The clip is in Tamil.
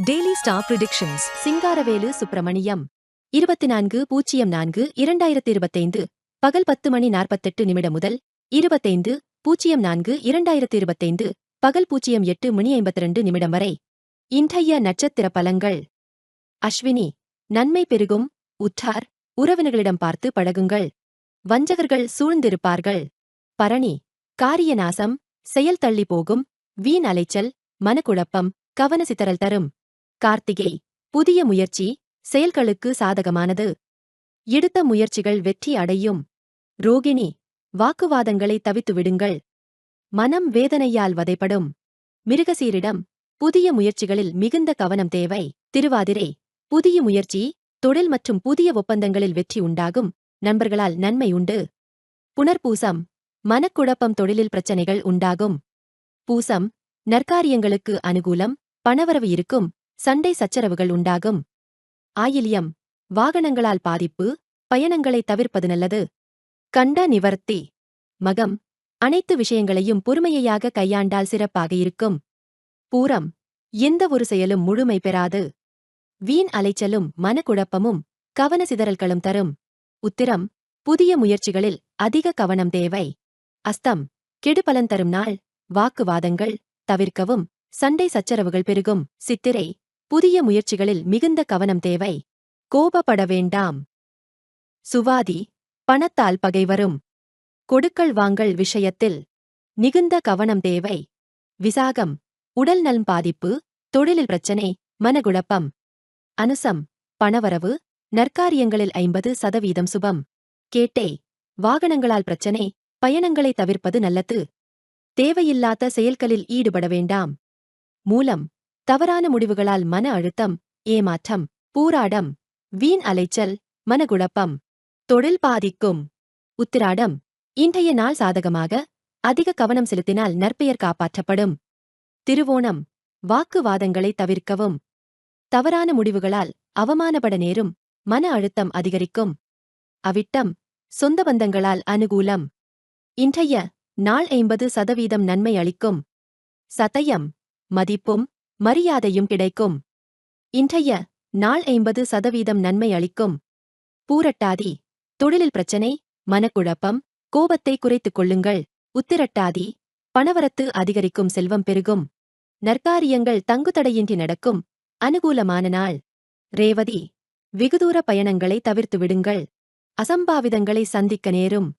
Daily star predictions. Singaravelu Subramaniam 24/4/2025 பகல் 10:48 முதல் 25/4/2025 பகல் 08:52 வரை. இன்றைய நட்சத்திர பலன்கள். அஸ்வினி, நன்மை பெருகும். உற்றார் உறவினர்களிடம் பார்த்து பழகுங்கள். வஞ்சகர்கள் சூழ்ந்திருப்பார்கள். பரணி, காரிய நாசம், செயல் தள்ளி போகும், வீண் அலைச்சல், மனக்குழப்பம், கவனசிதறல் தரும். கார்த்திகை, புதிய முயற்சி, செயல்களுக்கு சாதகமானது. எடுத்த முயற்சிகள் வெற்றி அடையும். ரோகிணி, வாக்குவாதங்களை தவித்து விடுங்கள். மனம் வேதனையால் வதைப்படும். மிருகசீரிடம், புதிய முயற்சிகளில் மிகுந்த கவனம் தேவை. திருவாதிரை, புதிய முயற்சி, தொழில் மற்றும் புதிய ஒப்பந்தங்களில் வெற்றி உண்டாகும். நண்பர்களால் நன்மை உண்டு. புனர்பூசம், மனக்குழப்பம், தொழிலில் பிரச்சனைகள் உண்டாகும். பூசம், நற்காரியங்களுக்கு அனுகூலம், பணவரவு இருக்கும், சண்டை சச்சரவுகள் உண்டாகும். ஆயில்யம், வாகனங்களால் பாதிப்பு, பயணங்களை தவிர்ப்பது நல்லது. கண்ட நிவர்த்தி. மகம், அனைத்து விஷயங்களையும் பொறுமையாக கையாண்டால் சிறப்பாக இருக்கும். பூரம், எந்த ஒரு செயலும் முழுமை பெறாது. வீண் அலைச்சலும் மனக்குழப்பமும் கவனசிதறல்களும் தரும். உத்திரம், புதிய முயற்சிகளில் அதிக கவனம் தேவை. அஸ்தம், கெடுபலன் தரும் நாள், வாக்குவாதங்கள் தவிர்க்கவும், சண்டை சச்சரவுகள் பெருகும். சித்திரை, புதிய முயற்சிகளில் மிகுந்த கவனம் தேவை. கோபப்பட வேண்டாம். சுவாதி, பணத்தால் பகை வரும். கொடுக்கல் வாங்கல் விஷயத்தில் மிகுந்த கவனம் தேவை. விசாகம், உடல் நலம் பாதிப்பு, தொழிலில் பிரச்சனை, மனக்குழப்பம். அனுசம், பணவரவு, நற்காரியங்களில் 50% சுபம். கேட்டை, வாகனங்களால் பிரச்சனை, பயணங்களை தவிர்ப்பது நல்லது. தேவையில்லாத செயல்களில் ஈடுபட வேண்டாம். மூலம், தவறான முடிவுகளால் மன அழுத்தம், ஏமாற்றம். பூராடம், வீண் அலைச்சல், மனக்குழப்பம். தொழில் பாதிக்கும். உத்திராடம், இன்றைய நாள் சாதகமாக, அதிக கவனம் செலுத்தினால் நற்பெயர் காப்பாற்றப்படும். திருவோணம், வாக்குவாதங்களை தவிர்க்கவும். தவறான முடிவுகளால் அவமானப்பட நேரும், மன அழுத்தம் அதிகரிக்கும். அவிட்டம், சொந்த பந்தங்களால் அனுகூலம். இன்றைய நாள் 50% நன்மை அளிக்கும். சதயம், மதிப்பும் மரியாதையும் கிடைக்கும். இன்றைய நாள் 50% நன்மை அளிக்கும். பூரட்டாதி, தொழிலில் பிரச்சனை, மனக்குழப்பம், கோபத்தை குறைத்துக் கொள்ளுங்கள். உத்திரட்டாதி, பணவரத்து அதிகரிக்கும், செல்வம் பெருகும். நற்காரியங்கள் தங்குதடையின்றி நடக்கும், அனுகூலமான நாள். ரேவதி, வெகுதூர பயணங்களை தவிர்த்து விடுங்கள். அசம்பாவிதங்களை சந்திக்க நேரும்.